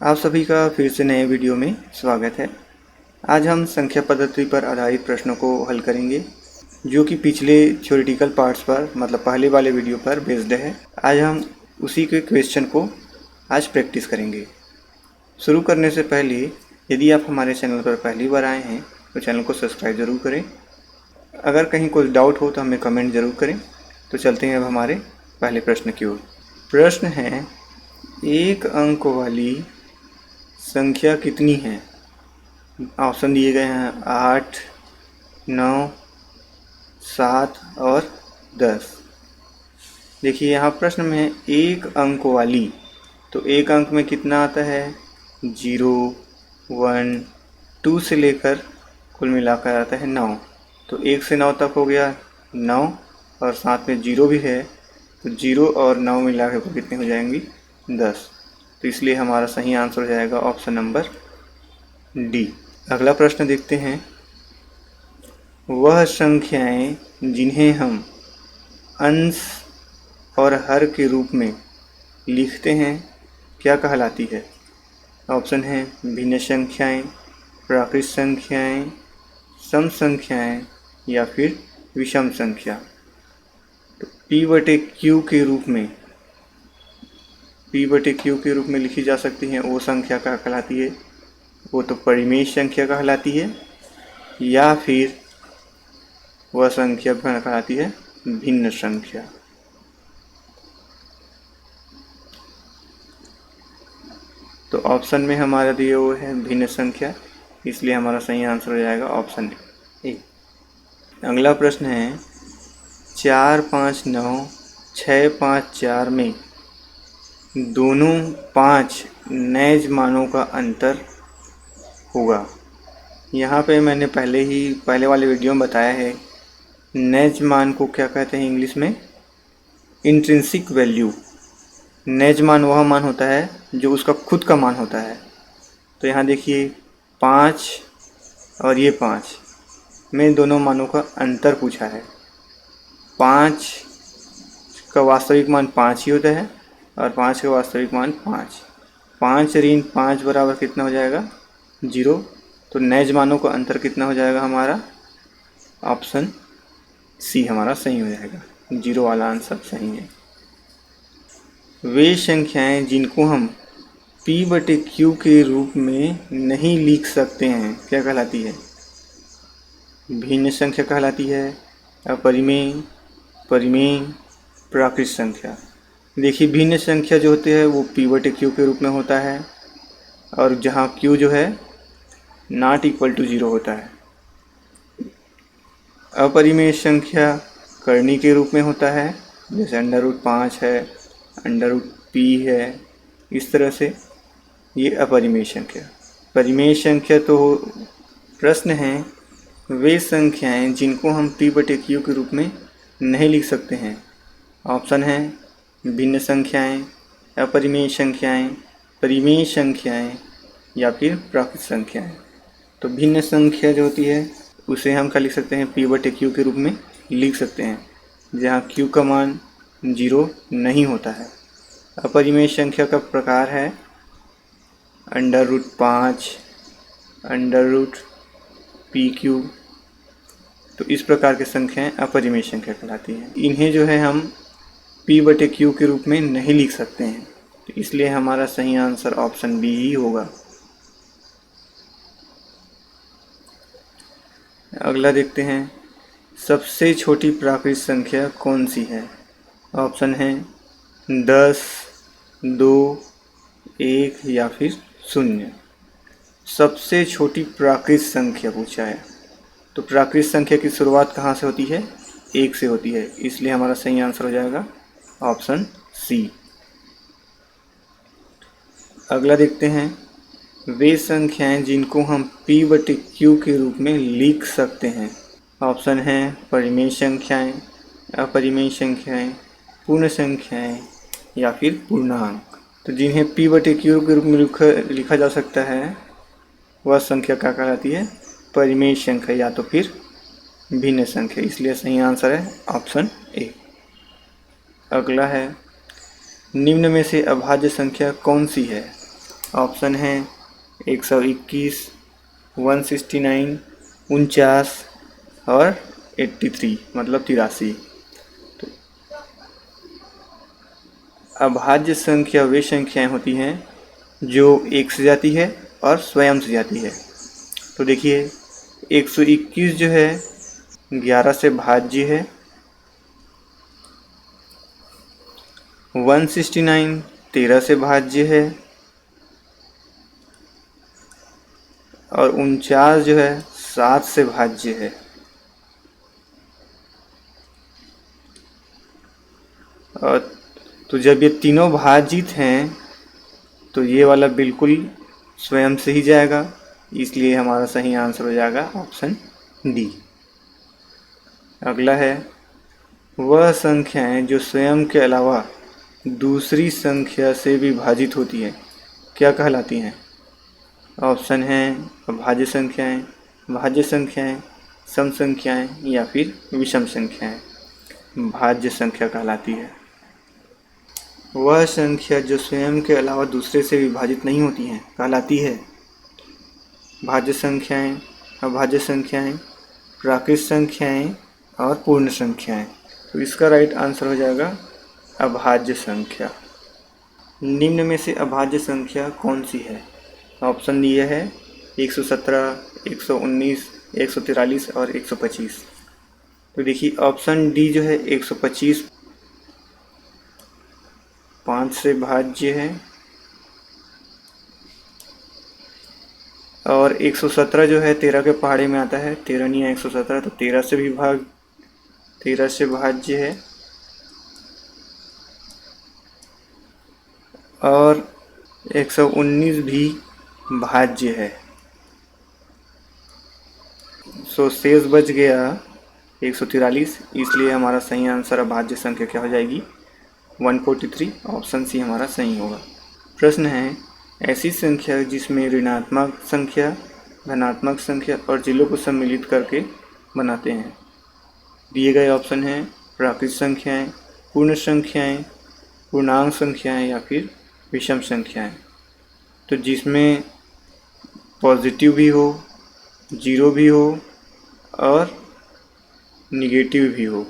आप सभी का फिर से नए वीडियो में स्वागत है। आज हम संख्या पद्धति पर आधारित प्रश्नों को हल करेंगे, जो कि पिछले थ्योरेटिकल पार्ट्स पर मतलब पहले वाले वीडियो पर बेस्ड है। आज हम उसी के क्वेश्चन को आज प्रैक्टिस करेंगे। शुरू करने से पहले यदि आप हमारे चैनल पर पहली बार आए हैं तो चैनल को सब्सक्राइब ज़रूर करें। अगर कहीं कोई डाउट हो तो हमें कमेंट ज़रूर करें। तो चलते हैं अब हमारे पहले प्रश्न की ओर। प्रश्न है, एक अंक वाली संख्या कितनी है? ऑप्शन दिए गए हैं 8, 9, 7 और 10। देखिए यहाँ प्रश्न में है एक अंक वाली, तो एक अंक में कितना आता है? 0, 1, 2 से लेकर कुल मिलाकर आता है 9। तो 1 से 9 तक हो गया 9 और साथ में 0 भी है, तो 0 और 9 मिला के कितने हो जाएंगी? 10। तो इसलिए हमारा सही आंसर हो जाएगा ऑप्शन नंबर डी। अगला प्रश्न देखते हैं, वह संख्याएं जिन्हें हम अंश और हर के रूप में लिखते हैं क्या कहलाती है? ऑप्शन है भिन्न संख्याएं, प्राकृत संख्याएं, सम संख्याएं या फिर विषम संख्या। तो P/Q के रूप में लिखी जा सकती हैं वो संख्या क्या कहलाती है? वो तो परिमेय संख्या कहलाती है, या फिर वह संख्या कहलाती है भिन्न संख्या। तो ऑप्शन में हमारा दिया हुआ है भिन्न संख्या, इसलिए हमारा सही आंसर हो जाएगा ऑप्शन ए। अगला प्रश्न है, 4, 5, 9, 6, 5, 4 में दोनों 5 नैज मानों का अंतर होगा। यहाँ पे मैंने पहले वाले वीडियो में बताया है, नैज मान को क्या कहते हैं इंग्लिश में? Intrinsic value. नैज मान वह मान होता है जो उसका खुद का मान होता है। तो यहाँ देखिए 5 और ये 5 में दोनों मानों का अंतर पूछा है। 5 का वास्तविक मान 5 ही होता है और 5 का वास्तविक मान 5। 5 ऋण 5 बराबर कितना हो जाएगा? 0। तो नैज मानों का अंतर कितना हो जाएगा हमारा? ऑप्शन सी हमारा सही हो जाएगा, 0 वाला आंसर सही है। वे संख्याएं जिनको हम P/Q के रूप में नहीं लिख सकते हैं क्या कहलाती है? भिन्न संख्या कहलाती है, अपरिमेय, परिमेय, प्राकृत संख्या। देखिए भिन्न संख्या जो होती है वो P/Q के रूप में होता है, और जहाँ Q जो है ≠0 होता है। अपरिमेय संख्या करनी के रूप में होता है, जैसे √5 है, √P है, इस तरह से ये अपरिमेय संख्या। परिमेय संख्या तो प्रश्न है, वे संख्याएं जिनको हम P/Q के रूप में नहीं लिख सकते हैं। ऑप्शन है भिन्न संख्याएं, अपरिमेय संख्याएं, परिमेय संख्याएं या फिर प्राकृत संख्याएं। तो भिन्न संख्या जो होती है उसे हम क्या लिख सकते हैं? P/Q के रूप में लिख सकते हैं, जहाँ Q का मान 0 नहीं होता है। अपरिमेय संख्या का प्रकार है √5, √PQ। तो इस प्रकार की संख्याएं अपरिमेय संख्या कहलाती हैं। इन्हें जो है हम P/Q के रूप में नहीं लिख सकते हैं, तो इसलिए हमारा सही आंसर ऑप्शन बी ही होगा। अगला देखते हैं, सबसे छोटी प्राकृत संख्या कौन सी है? ऑप्शन है 10, 2, 1 या फिर 0। सबसे छोटी प्राकृत संख्या पूछा है, तो प्राकृत संख्या की शुरुआत कहाँ से होती है? 1 से होती है, इसलिए हमारा सही आंसर हो जाएगा ऑप्शन सी। अगला देखते हैं, वे संख्याएं जिनको हम P/Q के रूप में लिख सकते हैं। ऑप्शन है परिमेय संख्याएं, अपरिमेय संख्याएं, पूर्ण संख्याएं या फिर पूर्णांक। तो जिन्हें P/Q के रूप में लिखा जा सकता है वह संख्या क्या कहलाती है? परिमेय संख्या या तो फिर भिन्न संख्या, इसलिए सही आंसर है ऑप्शन ए। अगला है, निम्न में से अभाज्य संख्या कौन सी है? ऑप्शन है 121, 169, 49 और 83 मतलब 83। तो अभाज्य संख्या वे संख्याएं होती हैं जो एक से जाती है और स्वयं से जाती है। तो देखिए 121 जो है 11 से भाज्य है, 169 13 से भाज्य है और 49 जो है 7 से भाज्य है। और तो जब ये तीनों भाजित हैं तो ये वाला बिल्कुल स्वयं से ही जाएगा, इसलिए हमारा सही आंसर हो जाएगा ऑप्शन डी। अगला है वह संख्याएं जो स्वयं के अलावा दूसरी संख्या से विभाजित होती है क्या कहलाती हैं? ऑप्शन हैं अभाज्य संख्याएं, भाज्य संख्याएं, सम संख्याएं या फिर विषम संख्याएं। भाज्य संख्या कहलाती है वह संख्या जो स्वयं के अलावा दूसरे से विभाजित नहीं होती हैं कहलाती है भाज्य संख्याएं, अभाज्य संख्याएं, प्राकृत संख्याएं और पूर्ण संख्याएं। तो इसका राइट आंसर हो जाएगा अभाज्य संख्या। निम्न में से अभाज्य संख्या कौन सी है? ऑप्शन दिए है 117, 119, 143 और 125। तो देखिए ऑप्शन डी जो है 125 5 से भाज्य है और 117 जो है 13 के पहाड़े में आता है, 13 नहीं है 117, तो 13 से भाज्य है और 119 भी भाज्य है। सो शेष बच गया 143, इसलिए हमारा सही आंसर अभाज्य संख्या क्या हो जाएगी 143। ऑप्शन सी हमारा सही होगा। प्रश्न है ऐसी संख्या जिसमें ऋणात्मक संख्या, धनात्मक संख्या और जिलों को सम्मिलित करके बनाते हैं। दिए गए ऑप्शन हैं प्राकृत संख्याएं, पूर्ण संख्याएं, पूर्णांक संख्याएं या फिर विषम संख्याएं। तो जिसमें पॉजिटिव भी हो, जीरो भी हो और निगेटिव भी हो,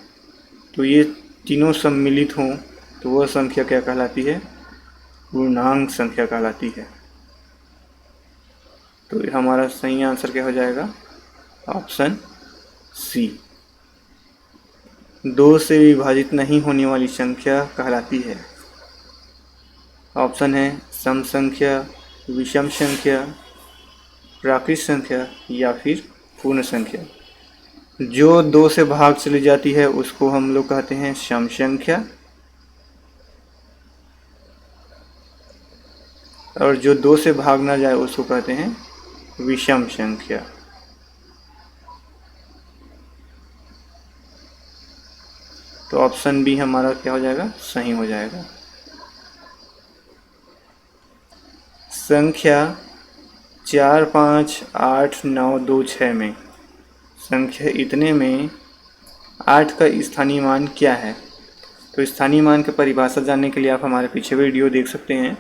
तो ये तीनों सम्मिलित हों तो वह संख्या क्या कहलाती है? पूर्णांक संख्या कहलाती है। तो हमारा सही आंसर क्या हो जाएगा? Option C. 2 से विभाजित नहीं होने वाली संख्या कहलाती है। ऑप्शन है सम संख्या, विषम संख्या, प्राकृत संख्या या फिर पूर्ण संख्या। जो 2 से भाग चली जाती है उसको हम लोग कहते हैं सम संख्या और जो 2 से भाग ना जाए उसको कहते हैं विषम संख्या। तो ऑप्शन बी हमारा क्या हो जाएगा? सही हो जाएगा। संख्या 4, 5, 8, 9, 2, 6 में संख्या इतने में 8 का स्थानीय मान क्या है? तो स्थानीय मान की परिभाषा जानने के लिए आप हमारे पीछे वीडियो देख सकते हैं,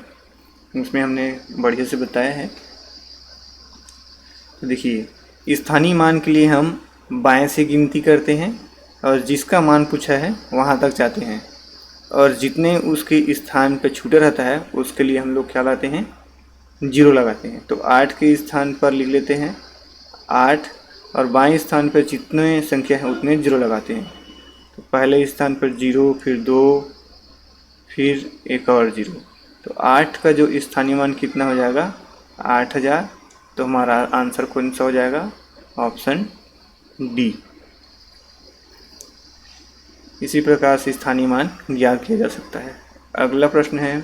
उसमें हमने बढ़िया से बताया है। तो देखिए स्थानीय मान के लिए हम बाएं से गिनती करते हैं और जिसका मान पूछा है वहां तक जाते हैं और जितने उसके स्थान पर छूटा रहता है उसके लिए हम लोग क्या लाते हैं? जीरो लगाते हैं। तो 8 के स्थान पर लिख लेते हैं 8 और बाएं स्थान पर जितने संख्या है उतने जीरो लगाते हैं। तो पहले स्थान पर 0, फिर 2, फिर एक और 0। तो 8 का जो स्थानीय मान कितना हो जाएगा? 8000। तो हमारा आंसर कौन सा हो जाएगा? Option D. इसी प्रकार से स्थानीय मान ज्ञात किया जा सकता है। अगला प्रश्न है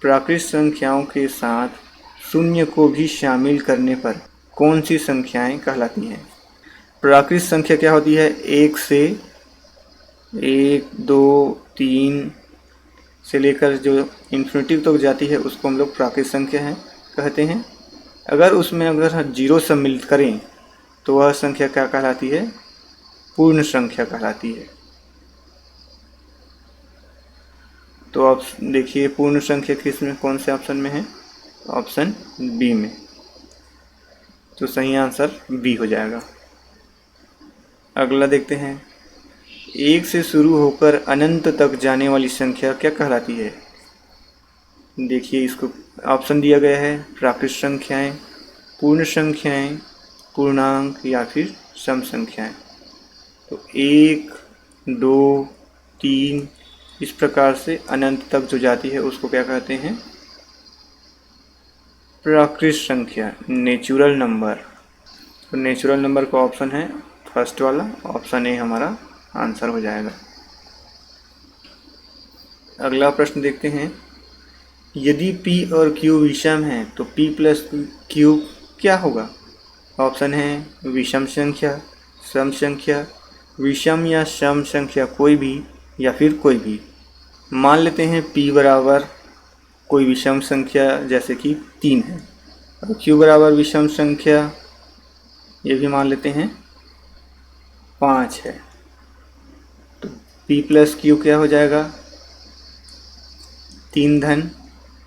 प्राकृत संख्याओं के साथ शून्य को भी शामिल करने पर कौन सी संख्याएं कहलाती हैं? प्राकृत संख्या क्या होती है? 1 से 1, 2, 3 से लेकर जो इन्फिनिटी तक जाती है उसको हम लोग प्राकृत संख्या है कहते हैं। अगर उसमें अगर जीरो सम्मिलित करें तो वह संख्या क्या कहलाती है? पूर्ण संख्या कहलाती है। तो आप देखिए पूर्ण संख्या किस में, कौन से ऑप्शन में है? ऑप्शन बी में। तो सही आंसर बी हो जाएगा। अगला देखते हैं, एक से शुरू होकर अनंत तक जाने वाली संख्या क्या कहलाती है? देखिए, इसको ऑप्शन दिया गया है, प्राकृत संख्याएं, पूर्ण संख्याएं, पूर्णांक या फिर सम संख्याएं। तो 1, 2, 3 इस प्रकार से अनंत तक जो जाती है उसको क्या कहते हैं? प्राकृत संख्या, नेचुरल नंबर। तो नेचुरल नंबर का ऑप्शन है फर्स्ट वाला, ऑप्शन ए हमारा आंसर हो जाएगा। अगला प्रश्न देखते हैं, यदि p और q विषम हैं तो p प्लस q क्या होगा? ऑप्शन है विषम संख्या, सम संख्या, विषम या सम संख्या कोई भी, या फिर कोई भी। मान लेते हैं p बराबर कोई विषम संख्या जैसे कि 3 है, और q बराबर विषम संख्या ये भी मान लेते हैं 5 है। तो p प्लस q क्या हो जाएगा? 3 धन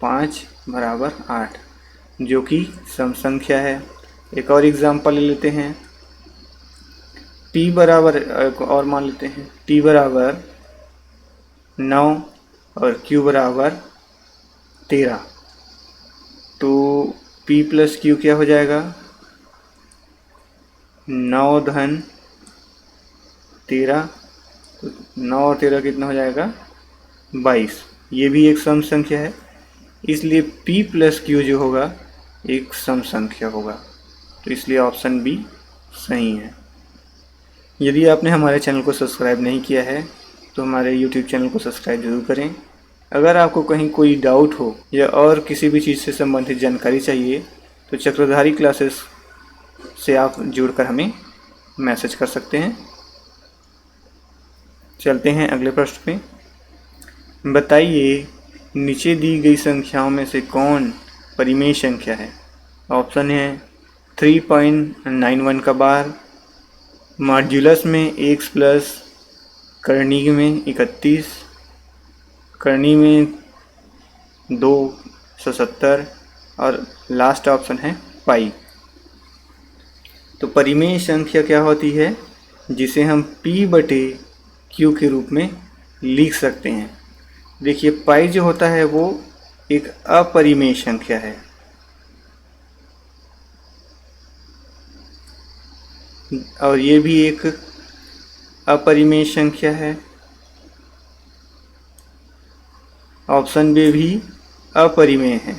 5 बराबर 8, जो कि सम संख्या है। एक और एग्जांपल ले लेते हैं, p बराबर, और मान लेते हैं p बराबर 9 और q बराबर 13। तो p प्लस q क्या हो जाएगा? 9 धन 13, तो 9 और 13 कितना हो जाएगा? 22। ये भी एक सम संख्या है, इसलिए p प्लस q जो होगा एक सम संख्या होगा। तो इसलिए ऑप्शन बी सही है। यदि आपने हमारे चैनल को सब्सक्राइब नहीं किया है तो हमारे YouTube चैनल को सब्सक्राइब जरूर करें। अगर आपको कहीं कोई डाउट हो या और किसी भी चीज़ से संबंधित जानकारी चाहिए तो चक्रधारी क्लासेस से आप जुड़कर हमें मैसेज कर सकते हैं। चलते हैं अगले प्रश्न पे। बताइए, नीचे दी गई संख्याओं में से कौन परिमेय संख्या है? ऑप्शन है 3.91 का बार, मॉड्यूलस में x प्लस, करनी में 31, करनी में 270 और लास्ट ऑप्शन है पाई। तो परिमेय संख्या क्या होती है? जिसे हम p बटे q के रूप में लिख सकते हैं। देखिए, पाई जो होता है वो एक अपरिमेय संख्या है, और ये भी एक अपरिमेय संख्या है। ऑप्शन बी भी अपरिमेय है।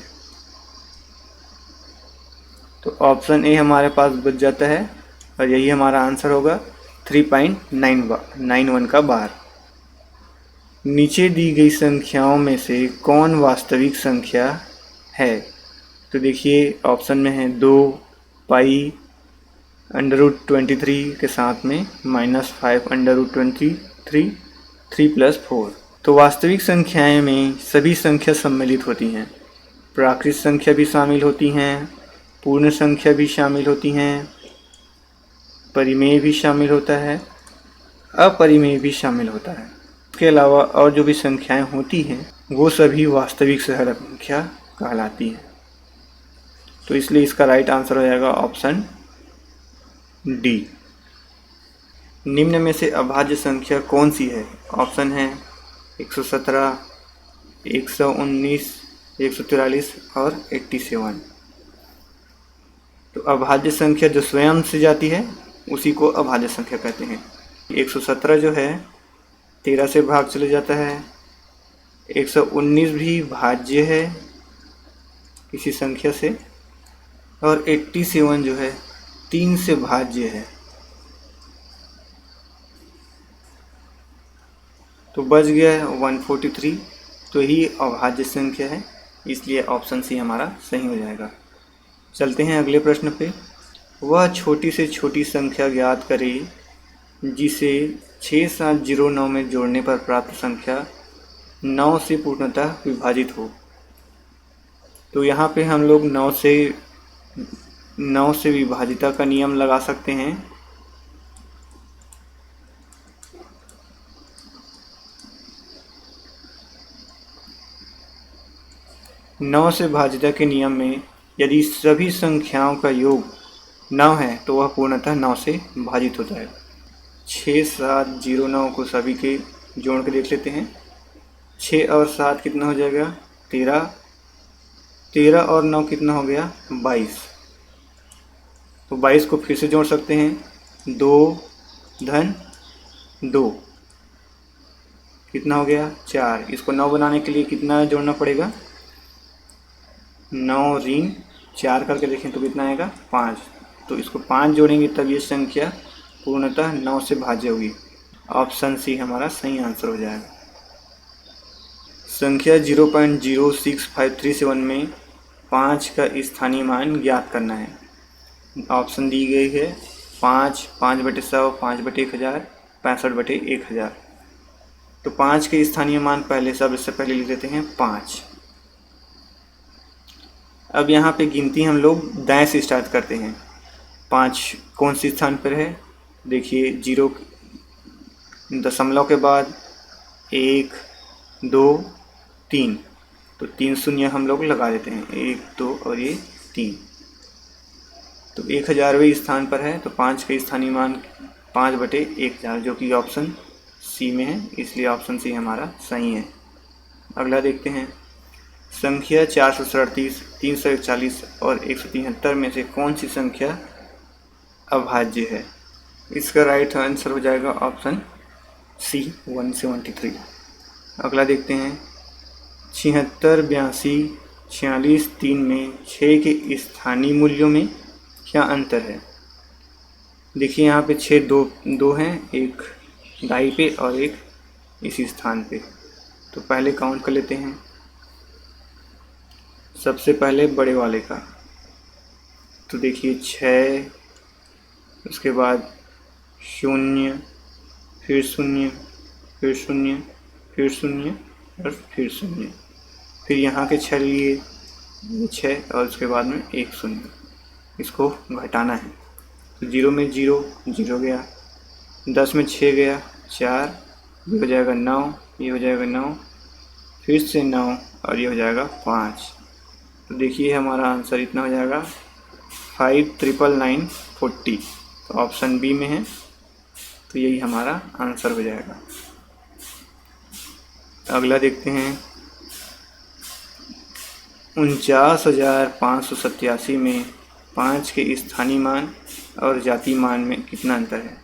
तो ऑप्शन ए हमारे पास बच जाता है और यही हमारा आंसर होगा 3.91 का बार। नीचे दी गई संख्याओं में से कौन वास्तविक संख्या है? तो देखिए, ऑप्शन में है 2 पाई √23 के साथ में -5 √23, 3 + 4। तो वास्तविक संख्याएं में सभी संख्या सम्मिलित होती हैं। प्राकृत संख्या भी शामिल होती हैं, पूर्ण संख्या भी शामिल होती हैं, परिमेय भी शामिल होता है, अपरिमेय भी शामिल होता है। इसके अलावा और जो भी संख्याएं होती हैं वो सभी वास्तविक संख्या कहलाती हैं। तो इसलिए इसका राइट आंसर हो जाएगा ऑप्शन डी। निम्न में से अभाज्य संख्या कौन सी है? ऑप्शन है 117, 119, 143 और 87। तो अभाज्य संख्या जो स्वयं से जाती है उसी को अभाज्य संख्या कहते हैं। 117 जो है 13 से भाग चले जाता है, 119 भी भाज्य है किसी संख्या से, और 87 जो है 3 से भाज्य है। तो बच गया है 143, तो ही अभाज्य संख्या है, इसलिए ऑप्शन सी हमारा सही हो जाएगा। चलते हैं अगले प्रश्न पे। वह छोटी से छोटी संख्या ज्ञात करें जिसे 6709 में जोड़ने पर प्राप्त संख्या 9 से पूर्णतः विभाजित हो। तो यहाँ पे हम लोग 9 से विभाजिता का नियम लगा सकते हैं। 9 से भाज्यता के नियम में यदि सभी संख्याओं का योग 9 है तो वह पूर्णतः 9 से भाजित होता है। 6, 7, 0, 9 को सभी के जोड़ के देख लेते हैं। 6 और 7 कितना हो जाएगा? 13। 13 और 9 कितना हो गया? 22। तो 22 को फिर से जोड़ सकते हैं। 2 धन 2 कितना हो गया? 4। इसको 9 बनाने के लिए कितना जोड़ना पड़ेगा? 9 ऋण 4 करके देखें तो कितना आएगा? 5। तो इसको 5 जोड़ेंगे तब ये संख्या पूर्णतः 9 से भाज्य होगी। ऑप्शन सी हमारा सही आंसर हो जाएगा। संख्या 0.06537 में 5 का स्थानीय मान ज्ञात करना है। ऑप्शन दी गई है 5, 5/100, 5/1000, 65/1000। तो 5 के स्थानीय मान सबसे पहले लिख देते हैं 5। अब यहाँ पे गिनती हम लोग दाएं से स्टार्ट करते हैं। 5 कौन सी स्थान पर है? देखिए 0 दशमलव के बाद 1, 2, 3, तो 3 शून्य हम लोग लगा देते हैं। 1, 2 और ये 3। तो 1000वें स्थान पर है। तो 5 का स्थानीय मान 5/1000 जो कि ऑप्शन सी में है, इसलिए ऑप्शन सी हमारा सही है। अगला देखते हैं। संख्या 437, 341 और 173 में से कौन सी संख्या अभाज्य है? इसका राइट आंसर हो जाएगा ऑप्शन सी 173। अगला देखते हैं। 76, 82, 46, 3 में 6 के स्थानीय मूल्यों में क्या अंतर है? देखिए यहाँ पे 6 दो हैं, एक दाई पे और एक इसी स्थान पे। तो पहले काउंट कर लेते हैं। सबसे पहले बड़े वाले का तो देखिए 6, उसके बाद 0, फिर 0, फिर 0, फिर 0 और फिर 0। फिर यहाँ के 6 लिए 6 और उसके बाद में 1 0। इसको घटाना है। तो 0 में 0 0 गया, 10 में 6 गया 4, ये हो जाएगा 9, ये हो जाएगा 9, फिर से 9 और ये हो जाएगा 5। तो देखिए हमारा आंसर इतना हो जाएगा 5,999,40। तो ऑप्शन बी में है, तो यही हमारा आंसर हो जाएगा। अगला देखते हैं। 49,587 में 5 के स्थानीय मान और जातीय मान में कितना अंतर है?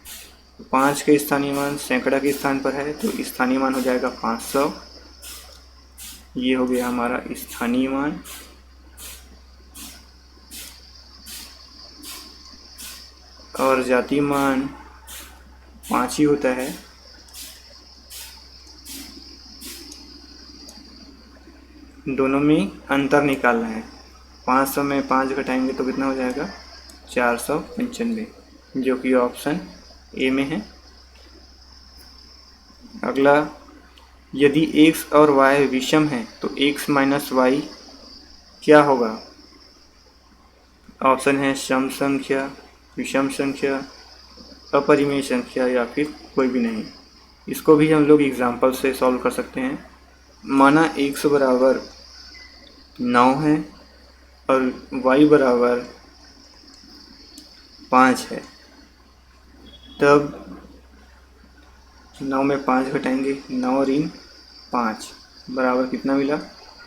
5 के स्थानीय मान सैकड़ा के स्थान पर है, तो स्थानीय मान हो जाएगा 500। ये हो गया हमारा स्थानीय मान। और जातीय मान 5 ही होता है। दोनों में अंतर निकालना है। 500 में 5 घटाएंगे तो कितना हो जाएगा? 495, जो कि ऑप्शन ए में है। अगला, यदि x और y विषम है तो x माइनस y क्या होगा? ऑप्शन है सम संख्या, विषम संख्या, अपरिमेय संख्या या फिर कोई भी नहीं। इसको भी हम लोग एग्जाम्पल से सॉल्व कर सकते हैं। माना x बराबर 9 है और y बराबर 5 है, तब 9 में 5 घटाएंगे, 9 ऋण 5 बराबर कितना मिला?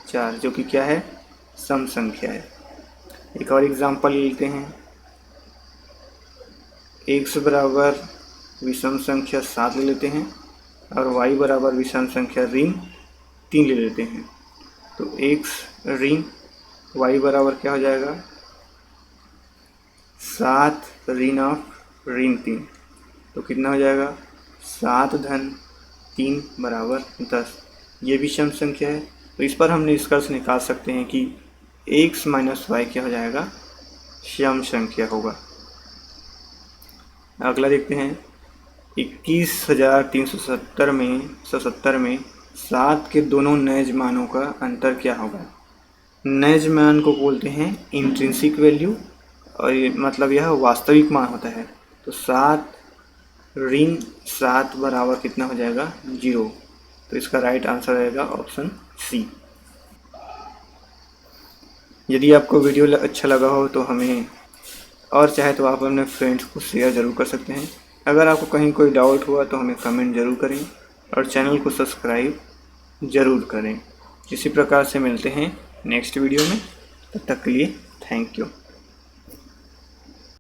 4, जो कि क्या है? सम संख्या है। एक और एग्जाम्पल लेते हैं। x बराबर विषम संख्या 7 ले लेते हैं और y बराबर विषम संख्या ऋण 3 ले लेते हैं। तो x ऋण y बराबर क्या हो जाएगा? 7 ऋण ऑफ ऋण 3, तो कितना हो जाएगा? 7 धन 3 बराबर 10। ये भी सम संख्या है, तो इस पर हम निष्कर्ष निकाल सकते हैं कि x माइनस वाई क्या हो जाएगा? सम संख्या होगा। अगला देखते हैं। 21,370 में 7 के दोनों नैज मानों का अंतर क्या होगा? नैज मान को बोलते हैं इंट्रिंसिक वैल्यू, और ये मतलब यह वास्तविक मान होता है। तो 7 ऋण 7 बराबर कितना हो जाएगा? 0। तो इसका राइट आंसर रहेगा ऑप्शन सी। यदि आपको वीडियो अच्छा लगा हो तो हमें, और चाहे तो आप अपने फ्रेंड्स को शेयर ज़रूर कर सकते हैं। अगर आपको कहीं कोई डाउट हुआ तो हमें कमेंट ज़रूर करें और चैनल को सब्सक्राइब ज़रूर करें। इसी प्रकार से मिलते हैं नेक्स्ट वीडियो में, तब तक के लिए थैंक यू।